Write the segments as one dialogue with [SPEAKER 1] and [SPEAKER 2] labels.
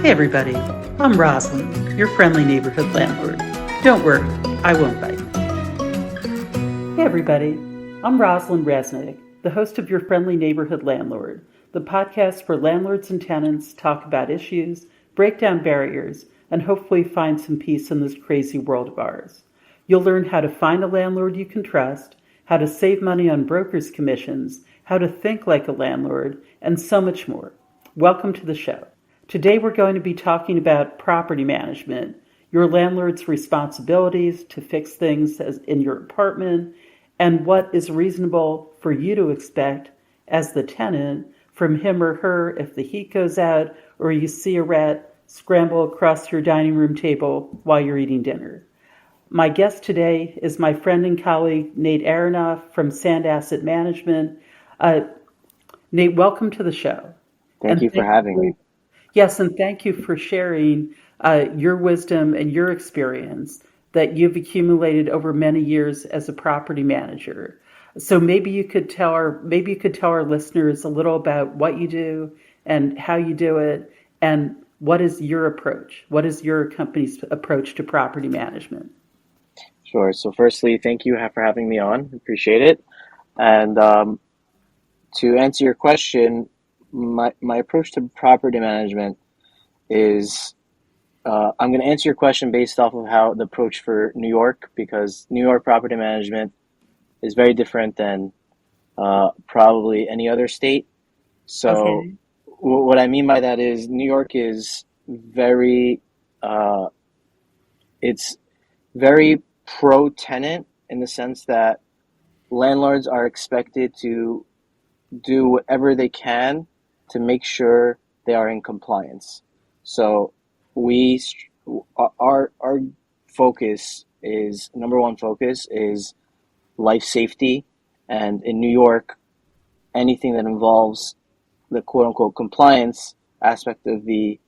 [SPEAKER 1] Hey everybody, I'm Rosalind, your friendly neighborhood landlord. Don't worry, I won't bite. Hey everybody, I'm Rosalind Resnick, the host of Your Friendly Neighborhood Landlord, the podcast where landlords and tenants talk about issues, break down barriers, and hopefully find some peace in this crazy world of ours. You'll learn how to find a landlord you can trust, how to save money on brokers' commissions, how to think like a landlord, and so much more. Welcome to the show. Today we're going to be talking about property management, your landlord's responsibilities to fix things in your apartment, and what is reasonable for you to expect as the tenant from him or her if the heat goes out or you see a rat scramble across your dining room table while you're eating dinner. My guest today is my friend and colleague, Nate Aronoff from Sand Asset Management. Nate, welcome to the show.
[SPEAKER 2] Thank you for having me.
[SPEAKER 1] Yes, and thank you for sharing your wisdom and your experience that you've accumulated over many years as a property manager. So maybe you could tell our listeners a little about what you do and how you do it, and what is your approach? What is your company's approach to property management?
[SPEAKER 2] Sure. So firstly, thank you for having me on. Appreciate it. And to answer your question, my approach to property management is I'm going to answer your question based off of how the approach for New York, because New York property management is very different than probably any other state. So
[SPEAKER 1] Okay.
[SPEAKER 2] what I mean by that is New York is very uh, it's very pro tenant in the sense that landlords are expected to do whatever they can to make sure they are in compliance. So we our focus is number one focus is life safety, and in New York, anything that involves the quote unquote compliance aspect of the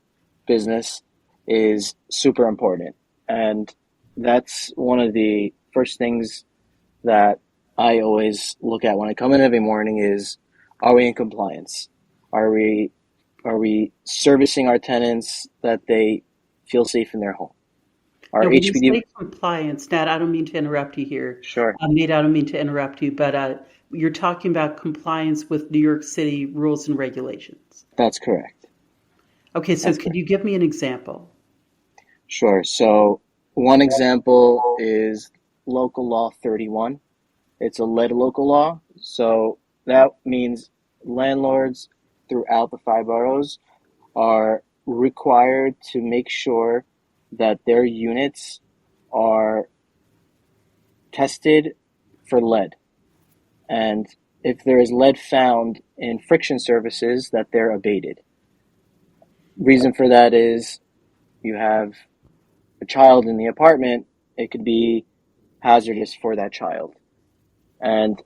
[SPEAKER 2] business is super important. And that's one of the first things that I always look at when I come in every morning is, are we in compliance? Are we are we servicing our tenants that they feel safe in their home?
[SPEAKER 1] Now,
[SPEAKER 2] Our
[SPEAKER 1] when you
[SPEAKER 2] HPD,
[SPEAKER 1] say compliance, Nat, I don't mean to interrupt you here.
[SPEAKER 2] sure,
[SPEAKER 1] Nate, I don't mean to interrupt you, but you're talking about compliance with New York City rules and regulations.
[SPEAKER 2] that's correct.
[SPEAKER 1] Okay, so
[SPEAKER 2] That's
[SPEAKER 1] could
[SPEAKER 2] correct.
[SPEAKER 1] you give me an example?
[SPEAKER 2] Sure. So one example is local law 31. It's a lead local law. So that means landlords throughout the five boroughs are required to make sure that their units are tested for lead. And if there is lead found in friction surfaces, that they're abated. Reason for that is you have a child in the apartment, it could be hazardous for that child. And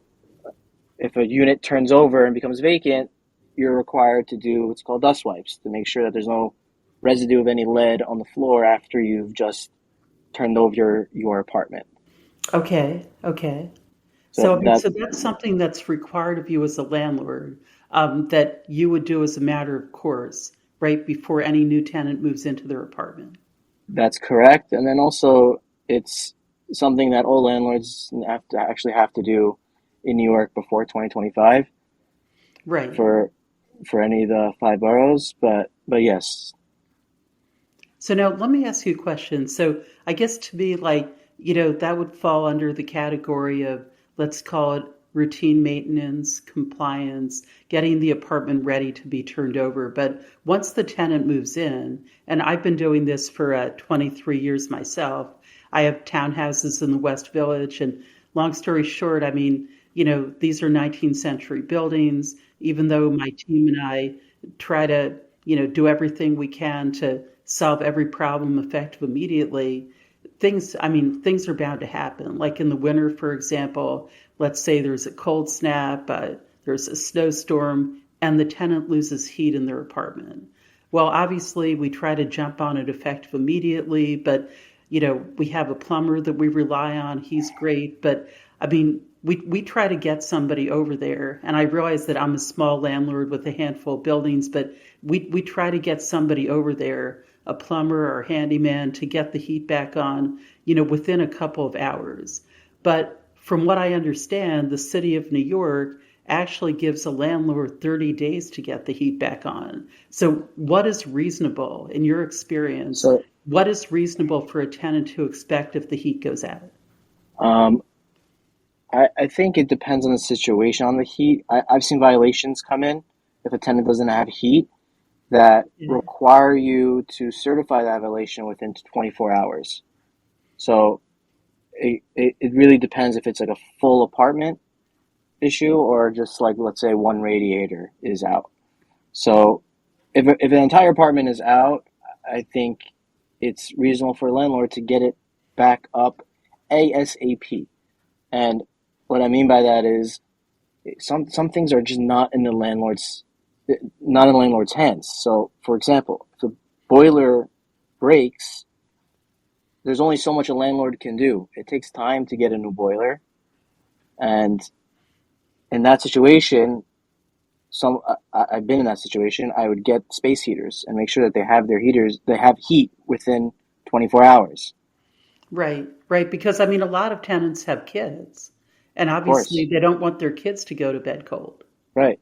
[SPEAKER 2] if a unit turns over and becomes vacant, you're required to do what's called dust wipes to make sure that there's no residue of any lead on the floor after you've just turned over your apartment.
[SPEAKER 1] Okay, okay.
[SPEAKER 2] So
[SPEAKER 1] So,
[SPEAKER 2] that
[SPEAKER 1] so that's something that's required of you as a landlord, that you would do as a matter of course, right before any new tenant moves into their apartment.
[SPEAKER 2] that's correct. And then also it's something that all landlords have to do in New York before 2025
[SPEAKER 1] Right.
[SPEAKER 2] for any of the five boroughs. But yes,
[SPEAKER 1] So now let me ask you a question. So I guess to me, like, that would fall under the category of, let's call it routine maintenance, compliance, getting the apartment ready to be turned over. But once the tenant moves in, and I've been doing this for 23 years myself, I have townhouses in the West Village. And long story short, I mean, these are 19th century buildings, even though my team and I try to, do everything we can to solve every problem effective immediately. Things are bound to happen. Like in the winter, for example, let's say there's a cold snap, there's a snowstorm, and the tenant loses heat in their apartment. Well, obviously, we try to jump on it effective immediately, but we have a plumber that we rely on. He's great, but I mean, we try to get somebody over there, and I realize that I'm a small landlord with a handful of buildings, but we try to get somebody over there, a plumber or handyman, to get the heat back on, within a couple of hours. But from what I understand, the city of New York actually gives a landlord 30 days to get the heat back on. So what is reasonable in your experience?
[SPEAKER 2] So
[SPEAKER 1] What is reasonable for a tenant to expect if the heat goes out?
[SPEAKER 2] um, I think it depends on the situation on the heat. I've seen violations come in if a tenant doesn't have heat that
[SPEAKER 1] Yeah.
[SPEAKER 2] require you to certify that violation within 24 hours. So it really depends if it's like a full apartment issue or just like, let's say, one radiator is out. So if an entire apartment is out, I think it's reasonable for a landlord to get it back up ASAP. And what I mean by that is some things are just not in the landlord's hands. So, for example, if the boiler breaks, there's only so much a landlord can do. It takes time to get a new boiler, and in that situation, I've been in that situation. I would get space heaters and make sure that they have heat within 24 hours.
[SPEAKER 1] Right, right. Because I mean, a lot of tenants have kids, and
[SPEAKER 2] Of
[SPEAKER 1] obviously
[SPEAKER 2] course,
[SPEAKER 1] they don't want their kids to go to bed cold.
[SPEAKER 2] right.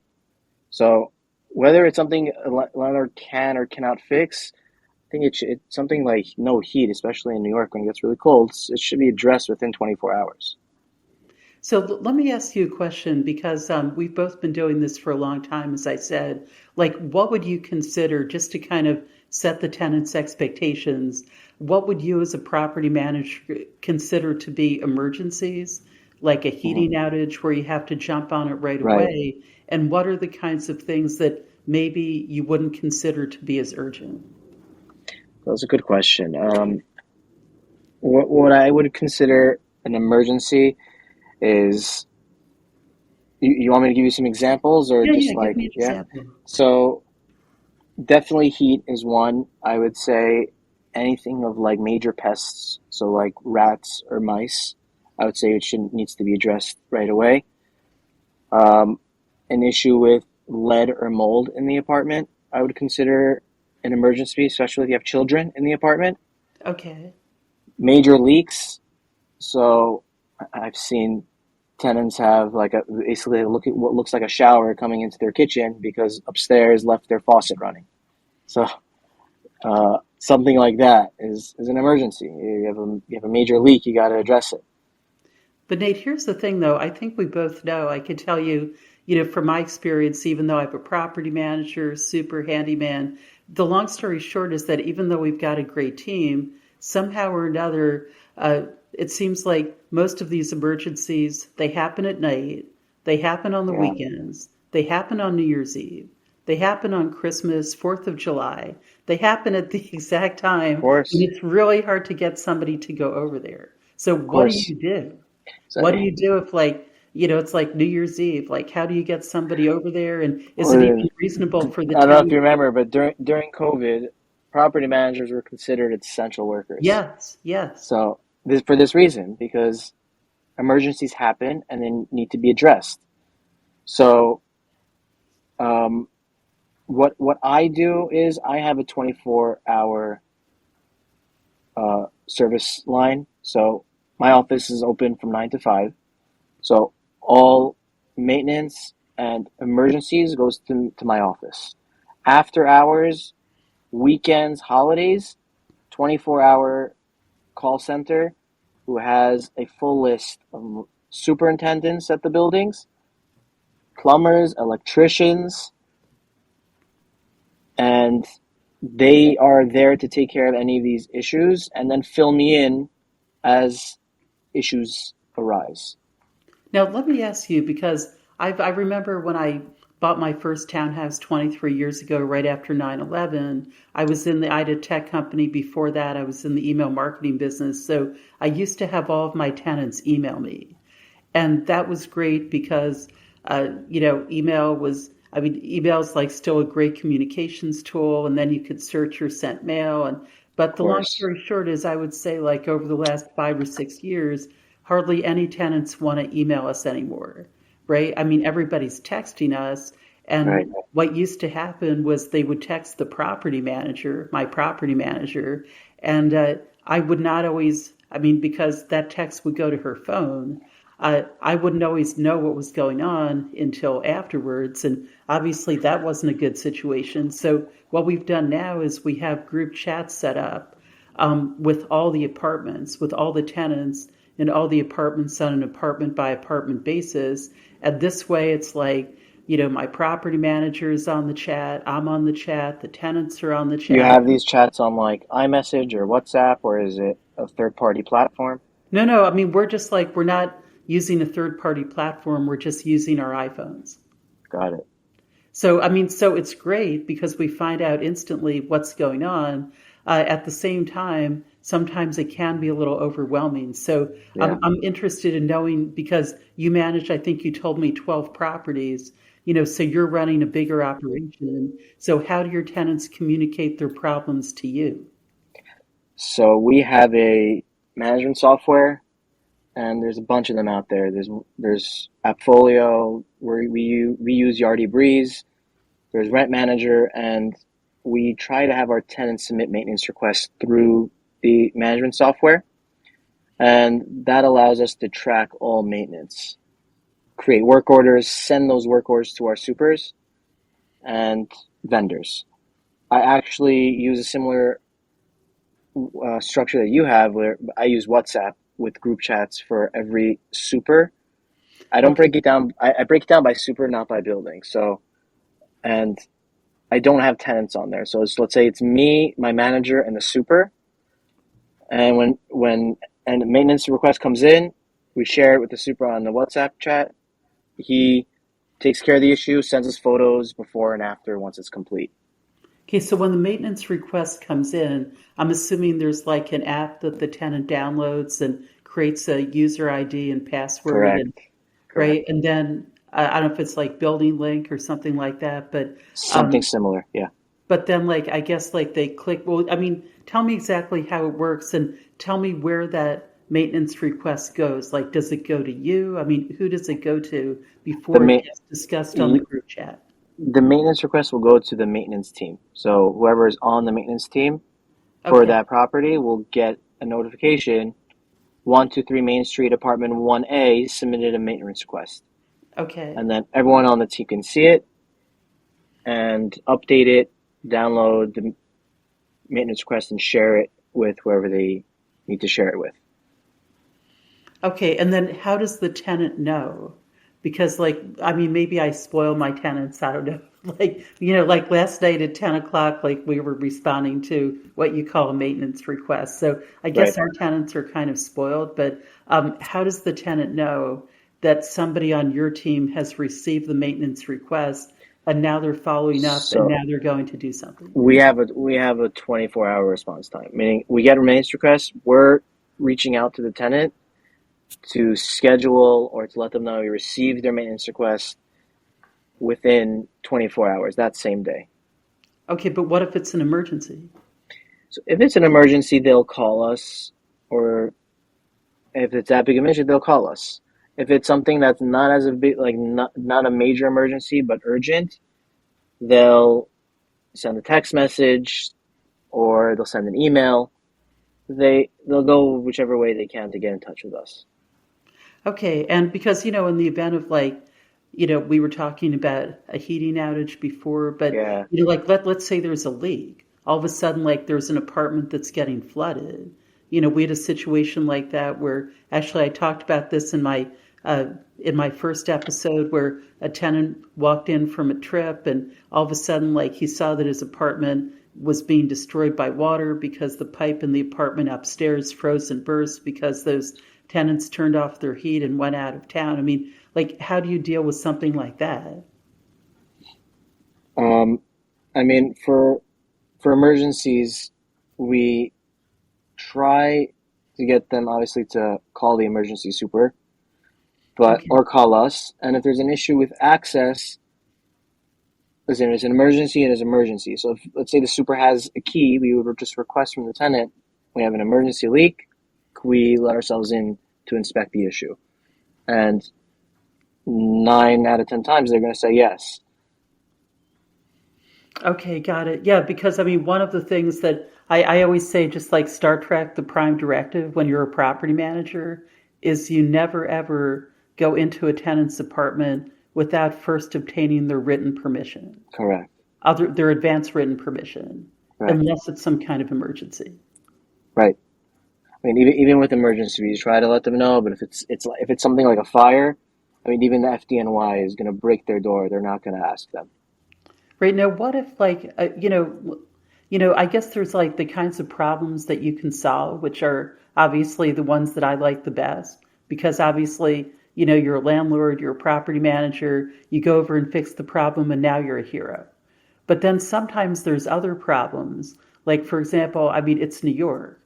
[SPEAKER 2] So whether it's something a landlord can or cannot fix, I think it's something like no heat, especially in New York when it gets really cold. It should be addressed within 24 hours.
[SPEAKER 1] So let me ask you a question because we've both been doing this for a long time, as I said. Like, what would you consider, just to kind of set the tenant's expectations, what would you as a property manager consider to be emergencies, like a
[SPEAKER 2] Hmm.
[SPEAKER 1] heating outage where you have to jump on it right
[SPEAKER 2] Right.
[SPEAKER 1] away? And what are the kinds of things that maybe you wouldn't consider to be as urgent?
[SPEAKER 2] That was a good question. What I would consider an emergency is you want me to give you some examples or
[SPEAKER 1] Yeah, yeah,
[SPEAKER 2] just
[SPEAKER 1] give
[SPEAKER 2] like,
[SPEAKER 1] me an
[SPEAKER 2] yeah?
[SPEAKER 1] example.
[SPEAKER 2] So definitely heat is one. I would say anything of like major pests, so like rats or mice, I would say it should needs to be addressed right away. Um, an issue with lead or mold in the apartment, I would consider an emergency, especially if you have children in the apartment.
[SPEAKER 1] Okay.
[SPEAKER 2] Major leaks, so I've seen tenants have like a basically look at what looks like a shower coming into their kitchen because upstairs left their faucet running. So something like that is an emergency. You have a major leak, you got to address it.
[SPEAKER 1] But Nate, here's the thing though. I think we both know, I can tell you, from my experience, even though I'm a property manager, super handyman, the long story short is that even though we've got a great team, somehow or another, it seems like most of these emergencies, they happen at night, they happen on the
[SPEAKER 2] Yeah,
[SPEAKER 1] weekends, they happen on New Year's Eve, they happen on Christmas, 4th of July. They happen at the exact
[SPEAKER 2] of
[SPEAKER 1] time when
[SPEAKER 2] course,
[SPEAKER 1] it's really hard to get somebody to go over there. So
[SPEAKER 2] of
[SPEAKER 1] what do
[SPEAKER 2] course.
[SPEAKER 1] you do?
[SPEAKER 2] So,
[SPEAKER 1] What do you do if like, it's like New Year's Eve? Like, how do you get somebody over there? And is it
[SPEAKER 2] I
[SPEAKER 1] even reasonable for the
[SPEAKER 2] don't know if you
[SPEAKER 1] tenant?
[SPEAKER 2] remember, but during COVID, property managers were considered essential workers.
[SPEAKER 1] Yes, yes.
[SPEAKER 2] So for this reason, because emergencies happen and they need to be addressed. So um, what I do is I have a 24-hour service line. So my office is open from 9 to 5. So all maintenance and emergencies goes to my office. After hours, weekends, holidays, 24-hour call center who has a full list of superintendents at the buildings, plumbers, electricians, and they are there to take care of any of these issues and then fill me in as issues arise.
[SPEAKER 1] Now, let me ask you because I remember when I bought my first townhouse 23 years ago, right after 9/11. I was in the Ida Tech company. Before that, I was in the email marketing business. So I used to have all of my tenants email me. And that was great because, email's like still a great communications tool. And then you could search your sent mail. But
[SPEAKER 2] Of
[SPEAKER 1] the long
[SPEAKER 2] course.
[SPEAKER 1] story short is I would say like over the last 5 or 6 years, hardly any tenants want to email us anymore, right? I mean, everybody's texting us.
[SPEAKER 2] Right.
[SPEAKER 1] And what used to happen was they would text the property manager, my property manager, and I would not always, I mean, because that text would go to her phone, I wouldn't always know what was going on until afterwards. And obviously, that wasn't a good situation. So, what we've done now is we have group chats set up with all the apartments, with all the tenants, and all the apartments on an apartment by apartment basis. And this way, it's like, my property manager is on the chat, I'm on the chat, the tenants are on the
[SPEAKER 2] You
[SPEAKER 1] chat.
[SPEAKER 2] have these chats on like iMessage or WhatsApp, or is it a third party platform?
[SPEAKER 1] No, no, I mean, we're just like, we're not using a third party platform, we're just using our iPhones.
[SPEAKER 2] Got it.
[SPEAKER 1] So, I mean, so it's great because we find out instantly what's going on. At the same time, sometimes it can be a little overwhelming. So,
[SPEAKER 2] Yeah.
[SPEAKER 1] I'm interested in knowing because you manage, I think you told me 12 properties, so you're running a bigger operation. So, how do your tenants communicate their problems to you?
[SPEAKER 2] So we have a management software, and there's a bunch of them out there. There's Appfolio, where we use Yardi Breeze. There's Rent Manager, and we try to have our tenants submit maintenance requests through the management software, and that allows us to track all maintenance, create work orders, send those work orders to our supers and vendors. I actually use a similar structure that you have, where I use WhatsApp with group chats for every super. I don't
[SPEAKER 1] Okay.
[SPEAKER 2] break it down. I break it down by super, not by building. So, and I don't have tenants on there. So let's say it's me, my manager, and the super. And when and the maintenance request comes in, we share it with the super on the WhatsApp chat. He takes care of the issue, sends us photos before and after once it's complete.
[SPEAKER 1] Okay, so when the maintenance request comes in, I'm assuming there's like an app that the tenant downloads and creates a user ID and password
[SPEAKER 2] Correct.
[SPEAKER 1] and
[SPEAKER 2] Correct.
[SPEAKER 1] right, and then I don't know if it's like building link or something like that,
[SPEAKER 2] Something similar. Yeah.
[SPEAKER 1] but then like I guess like they click. Well, I mean, tell me exactly how it works and tell me where that maintenance request goes. Like, does it go to you? I mean, who does it go to
[SPEAKER 2] The
[SPEAKER 1] before it
[SPEAKER 2] ma-
[SPEAKER 1] gets discussed on the group chat?
[SPEAKER 2] the maintenance request will go to the maintenance team. So whoever is on the maintenance team for
[SPEAKER 1] Okay,
[SPEAKER 2] that property will get a notification. 123 Main Street, Apartment 1A submitted a maintenance request,
[SPEAKER 1] okay.
[SPEAKER 2] and then everyone on the team can see it and update it, download the maintenance request, and share it with whoever they need to share it with.
[SPEAKER 1] Okay, and then how does the tenant know? Because, like, I mean, maybe I spoil my tenants. I don't know. Like, like last night at 10 o'clock, like we were responding to what you call a maintenance request. So I
[SPEAKER 2] Right.
[SPEAKER 1] guess our tenants are kind of spoiled, but how does the tenant know that somebody on your team has received the maintenance request and now they're following up and
[SPEAKER 2] So
[SPEAKER 1] now they're going to do something?
[SPEAKER 2] we have a 24-hour response time, meaning we get a maintenance request, we're reaching out to the tenant to schedule or to let them know we received their maintenance request within 24 hours, that same day.
[SPEAKER 1] Okay, but what if it's an emergency?
[SPEAKER 2] So if it's an emergency, they'll call us, or if it's that big of an issue, they'll call us. If it's something that's not as a big, like not a major emergency but urgent, they'll send a text message or they'll send an email. They'll go whichever way they can to get in touch with us.
[SPEAKER 1] Okay, and because in the event of like, we were talking about a heating outage before, but
[SPEAKER 2] Yeah,
[SPEAKER 1] like let's say there's a leak. All of a sudden, like there's an apartment that's getting flooded. We had a situation like that where actually I talked about this uh, in my first episode where a tenant walked in from a trip and all of a sudden like he saw that his apartment was being destroyed by water because the pipe in the apartment upstairs froze and burst because those tenants turned off their heat and went out of town. I mean, like, how do you deal with something like that?
[SPEAKER 2] um, I mean, for emergencies, we try to get them obviously to call the emergency super, but
[SPEAKER 1] Okay.
[SPEAKER 2] or call us. And if there's an issue with access, listen, it's an emergency and it's an emergency. So if, let's say the super has a key, we would just request from the tenant, we have an emergency leak. Can we let ourselves in to inspect the issue. And 9 out of 10 times they're going to say yes.
[SPEAKER 1] Okay, got it. Yeah, because I mean, one of the things that I always say, just like Star Trek, the prime directive when you're a property manager, is you never ever go into a tenant's apartment without first obtaining their written permission,
[SPEAKER 2] Correct.
[SPEAKER 1] their advance written permission,
[SPEAKER 2] Right.
[SPEAKER 1] unless it's some kind of emergency.
[SPEAKER 2] Right. I mean, even with emergency, you try to let them know. But if it's something like a fire, I mean, even the FDNY is going to break their door. They're not going to ask them.
[SPEAKER 1] Right now, what if like I guess there's like the kinds of problems that you can solve, which are obviously the ones that I like the best, because obviously, you're a landlord, you're a property manager, you go over and fix the problem, and now you're a hero. But then sometimes there's other problems, like for example, I mean, it's New York.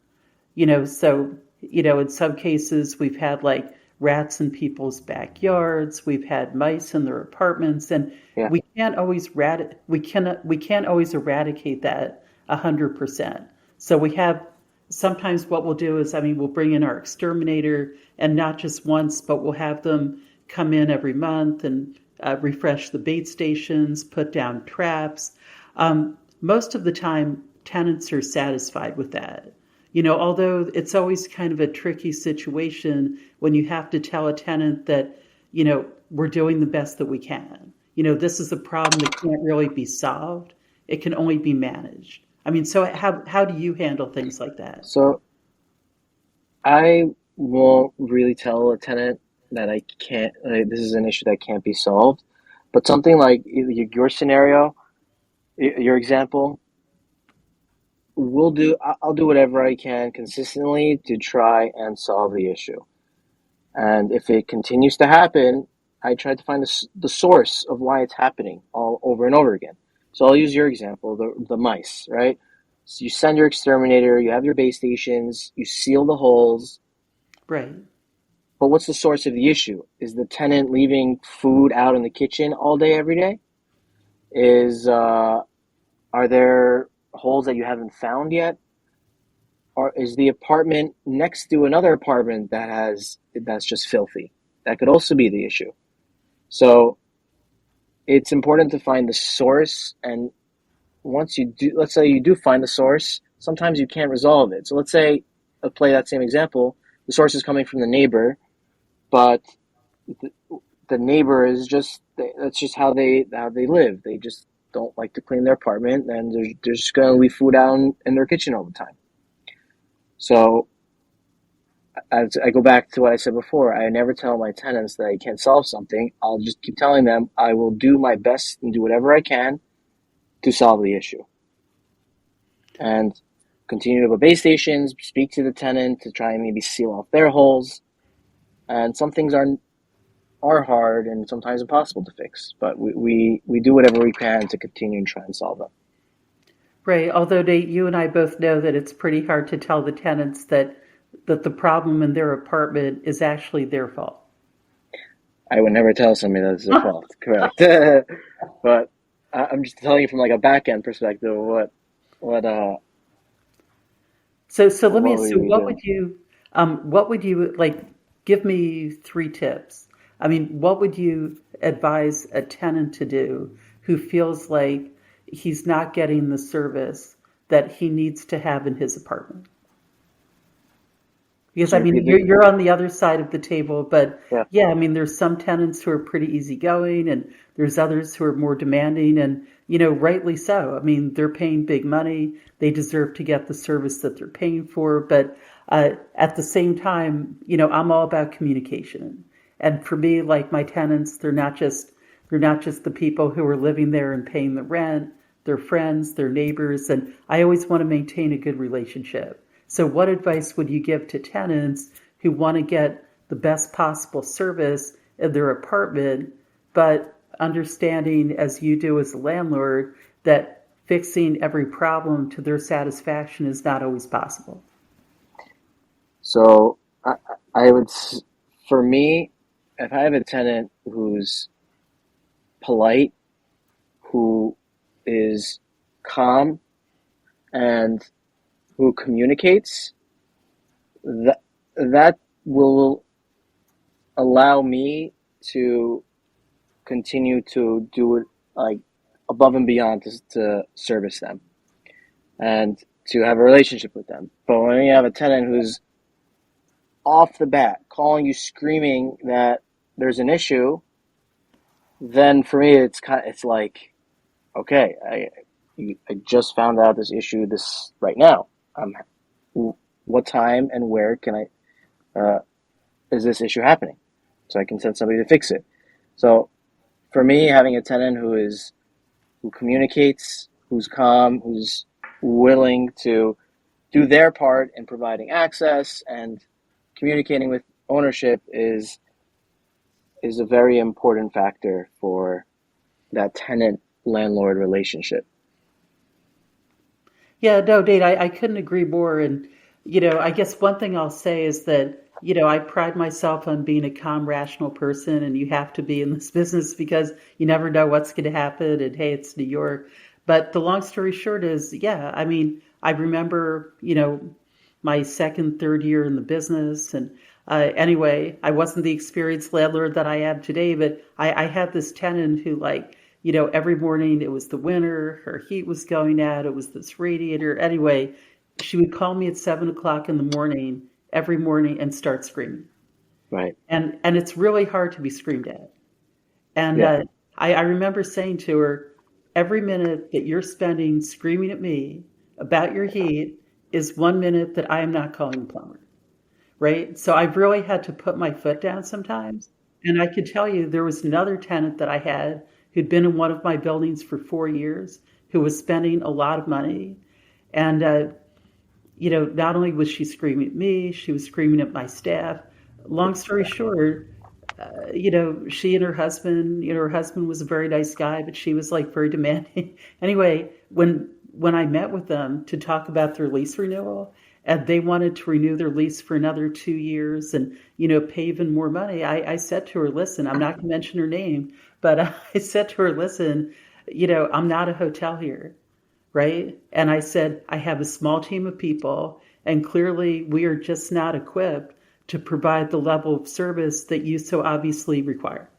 [SPEAKER 1] So, in some cases we've had like rats in people's backyards, we've had mice in their apartments, and
[SPEAKER 2] Yeah.
[SPEAKER 1] we can't always eradicate that 100%. So we have sometimes what we'll do is, I mean, we'll bring in our exterminator, and not just once, but we'll have them come in every month and refresh the bait stations, put down traps. Most of the time, tenants are satisfied with that. Although it's always kind of a tricky situation when you have to tell a tenant that, we're doing the best that we can. This is a problem that can't really be solved. It can only be managed. I mean, so how do you handle things like that?
[SPEAKER 2] So I won't really tell a tenant that I can't. This is an issue that can't be solved. But something like your scenario, your example, I'll do whatever I can consistently to try and solve the issue. And if it continues to happen, I try to find the source of why it's happening all over and over again. So I'll use your example, the mice, right? So you send your exterminator, you have your base stations, you seal the holes,
[SPEAKER 1] Right.
[SPEAKER 2] but what's the source of the issue? Is the tenant leaving food out in the kitchen all day, every day? Are there holes that you haven't found yet? Or is the apartment next to another apartment that's just filthy? That could also be the issue. So it's important to find the source, and once you do, let's say you do find the source, sometimes you can't resolve it. So let's say, I'll play that same example. The source is coming from the neighbor, but the, the neighbor is that's just how they live. They just don't like to clean their apartment, and they're just going to leave food out in their kitchen all the time. So as I go back to what I said before, I never tell my tenants that I can't solve something. I'll just keep telling them I will do my best and do whatever I can to solve the issue. And continue to go base stations, speak to the tenant to try and maybe seal off their holes. And some things are hard and sometimes impossible to fix, but we do whatever we can to continue and try and solve them.
[SPEAKER 1] Right. Although you and I both know that it's pretty hard to tell the tenants that the problem in their apartment is actually their fault.
[SPEAKER 2] I would never tell somebody that it's their fault. Correct. But I'm just telling you from like a back end perspective of what
[SPEAKER 1] So let me
[SPEAKER 2] what
[SPEAKER 1] ask
[SPEAKER 2] we
[SPEAKER 1] you,
[SPEAKER 2] do.
[SPEAKER 1] what would you like? Give me 3 tips. I mean, what would you advise a tenant to do who feels like he's not getting the service that he needs to have in his apartment? Because
[SPEAKER 2] So
[SPEAKER 1] I
[SPEAKER 2] you
[SPEAKER 1] mean,
[SPEAKER 2] repeat the
[SPEAKER 1] you're on the other side of the table, but
[SPEAKER 2] yeah.
[SPEAKER 1] yeah, I mean, there's some tenants who are pretty easygoing, and there's others who are more demanding, and rightly so. I mean, they're paying big money; they deserve to get the service that they're paying for. But at the same time, I'm all about communication, and for me, like my tenants, they're not just the people who are living there and paying the rent. They're friends, they're neighbors, and I always want to maintain a good relationship. So what advice would you give to tenants who want to get the best possible service in their apartment, but understanding, as you do as a landlord, that fixing every problem to their satisfaction is not always possible?
[SPEAKER 2] So I would, for me, if I have a tenant who's polite, who is calm, and who communicates, that will allow me to continue to do it like above and beyond to service them and to have a relationship with them. But when you have a tenant who's off the bat calling you screaming that there's an issue, then for me it's like, okay, I just found out this issue this right now. What time and where can is this issue happening, so I can send somebody to fix it. So for me, having a tenant who communicates, who's calm, who's willing to do their part in providing access and communicating with ownership is a very important factor for that tenant landlord relationship.
[SPEAKER 1] Yeah, no, Dave, I couldn't agree more. And, I guess one thing I'll say is that, I pride myself on being a calm, rational person, and you have to be in this business because you never know what's going to happen. And hey, it's New York. But the long story short is, yeah, I mean, I remember, my second, third year in the business. And anyway, I wasn't the experienced landlord that I am today, but I had this tenant who, like, every morning it was the winter, her heat was going out, it was this radiator. Anyway, she would call me at 7 o'clock in the morning every morning and start screaming.
[SPEAKER 2] Right.
[SPEAKER 1] And it's really hard to be screamed at. And
[SPEAKER 2] Yeah.
[SPEAKER 1] I remember saying to her, every minute that you're spending screaming at me about your heat is 1 minute that I am not calling the plumber. Right? So I've really had to put my foot down sometimes. And I could tell you there was another tenant that I had who'd been in one of my buildings for 4 years who was spending a lot of money. And, not only was she screaming at me, she was screaming at my staff. Long story short, she and her husband was a very nice guy, but she was like very demanding. Anyway, when I met with them to talk about their lease renewal, and they wanted to renew their lease for another 2 years and pay even more money, I said to her, listen, I'm not going to mention her name, but I said to her, listen, I'm not a hotel here, right? And I said, I have a small team of people, and clearly we are just not equipped to provide the level of service that you so obviously require.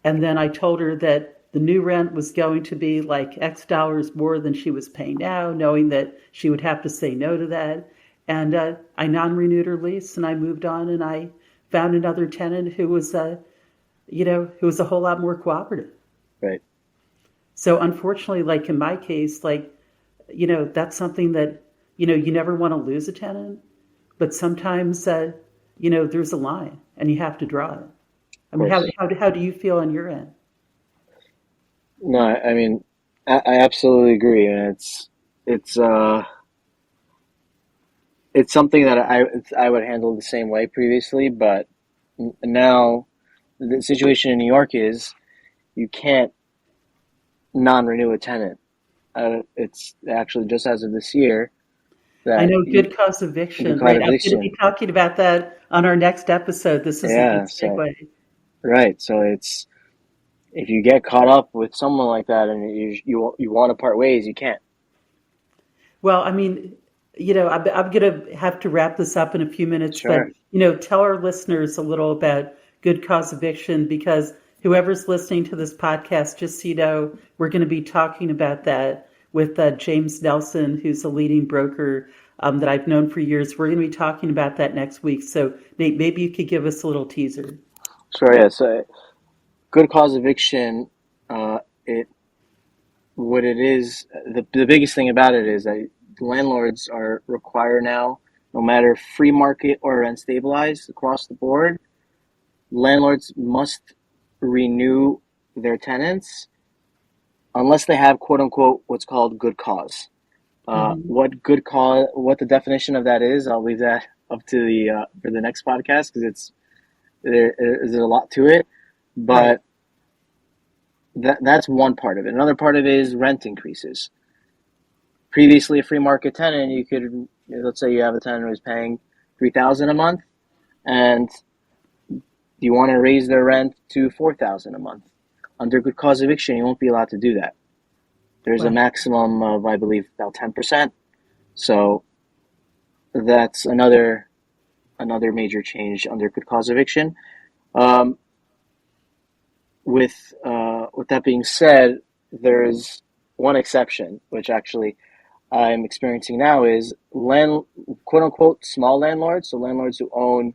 [SPEAKER 1] And then I told her that the new rent was going to be like X dollars more than she was paying now, knowing that she would have to say no to that. And I non-renewed her lease, and I moved on, and I found another tenant who was, who was a whole lot more cooperative.
[SPEAKER 2] Right.
[SPEAKER 1] So unfortunately, like in my case, like, that's something that, you never want to lose a tenant, but sometimes, there's a line and you have to draw it. I
[SPEAKER 2] Of
[SPEAKER 1] mean,
[SPEAKER 2] course.
[SPEAKER 1] how do you feel on your end?
[SPEAKER 2] No, I mean, I absolutely agree, and it's it's something that I would handle the same way previously, but now the situation in New York is you can't non-renew a tenant. It's actually just as of this year
[SPEAKER 1] I
[SPEAKER 2] that
[SPEAKER 1] know
[SPEAKER 2] you
[SPEAKER 1] good cause
[SPEAKER 2] can
[SPEAKER 1] eviction,
[SPEAKER 2] call it
[SPEAKER 1] right? I'm going to
[SPEAKER 2] eviction.
[SPEAKER 1] be talking about that on our next episode. This is a good
[SPEAKER 2] Yeah, so
[SPEAKER 1] segue.
[SPEAKER 2] right, so it's if you get caught up with someone like that and you want to part ways, you can't.
[SPEAKER 1] Well, I mean, I'm going to have to wrap this up in a few minutes, but,
[SPEAKER 2] Sure.
[SPEAKER 1] tell our listeners a little about good cause eviction because whoever's listening to this podcast, just so you know, we're going to be talking about that with James Nelson, who's a leading broker that I've known for years. We're going to be talking about that next week. So, Nate, maybe you could give us a little teaser.
[SPEAKER 2] Sure, yeah. So good cause eviction, it what it is, the biggest thing about it is that landlords are required now, no matter free market or rent stabilized across the board, landlords must renew their tenants unless they have quote unquote what's called good cause.
[SPEAKER 1] Hmm.
[SPEAKER 2] What the definition of that is, I'll leave that up to the for the next podcast because there's a lot to it,
[SPEAKER 1] Right.
[SPEAKER 2] but that's one part of it. Another part of it is rent increases. Previously, a free market tenant, you could let's say you have a tenant who's paying 3,000 a month, and you want to raise their rent to 4,000 a month. Under good cause eviction, you won't be allowed to do that. There's a
[SPEAKER 1] Well,
[SPEAKER 2] maximum of, I believe, about 10%. So that's another major change under good cause eviction. Um, with that being said, there's one exception, which actually I'm experiencing now is quote unquote small landlords. So landlords who own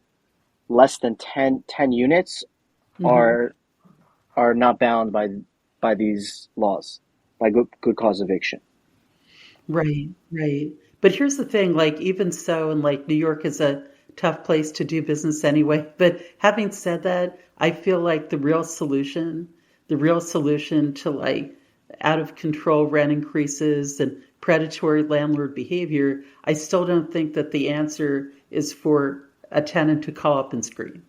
[SPEAKER 2] less than 10 units
[SPEAKER 1] Hmm.
[SPEAKER 2] are not bound by these laws, by good cause eviction.
[SPEAKER 1] Right, right. But here's the thing, like even so, and like New York is a tough place to do business anyway. But having said that, I feel like the real solution to like out of control rent increases and predatory landlord behavior, I still don't think that the answer is for a tenant to call up and scream.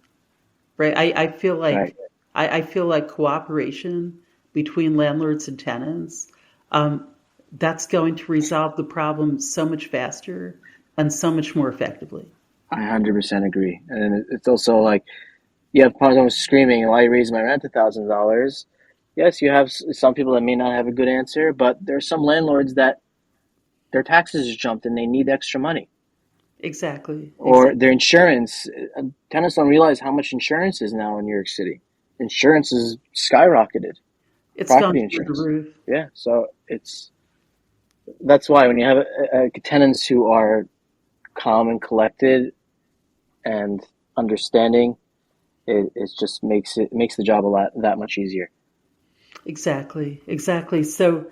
[SPEAKER 1] Right?
[SPEAKER 2] Right.
[SPEAKER 1] I feel like cooperation between landlords and tenants, um, that's going to resolve the problem so much faster and so much more effectively.
[SPEAKER 2] I 100% agree. And it's also like you have someone screaming, "Why are you raising my rent $1,000?" Yes, you have some people that may not have a good answer, but there are some landlords that their taxes jumped and they need extra money,
[SPEAKER 1] Exactly,
[SPEAKER 2] or
[SPEAKER 1] exactly.
[SPEAKER 2] their insurance. Tenants don't realize how much insurance is now in New York City. Insurance is skyrocketed.
[SPEAKER 1] It's gone
[SPEAKER 2] Property
[SPEAKER 1] through the
[SPEAKER 2] insurance.
[SPEAKER 1] roof.
[SPEAKER 2] Yeah, so that's why when you have tenants who are calm and collected and understanding, it just makes the job a lot that much easier.
[SPEAKER 1] Exactly, exactly. So,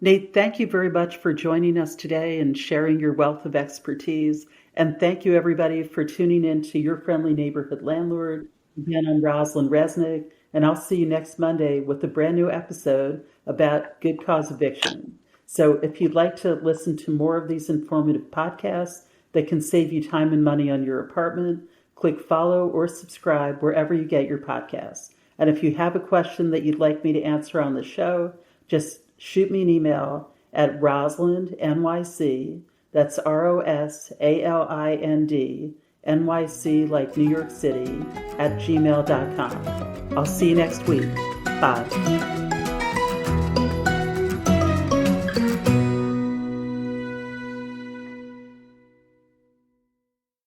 [SPEAKER 1] Nate, thank you very much for joining us today and sharing your wealth of expertise. And thank you, everybody, for tuning in to Your Friendly Neighborhood Landlord. Again, I'm Rosalind Resnick, and I'll see you next Monday with a brand new episode about good cause eviction. So, if you'd like to listen to more of these informative podcasts that can save you time and money on your apartment, click follow or subscribe wherever you get your podcasts. And if you have a question that you'd like me to answer on the show, just shoot me an email at Rosalind, NYC. That's ROSALIND, NYC like New York City, at gmail.com. I'll see you next week. Bye.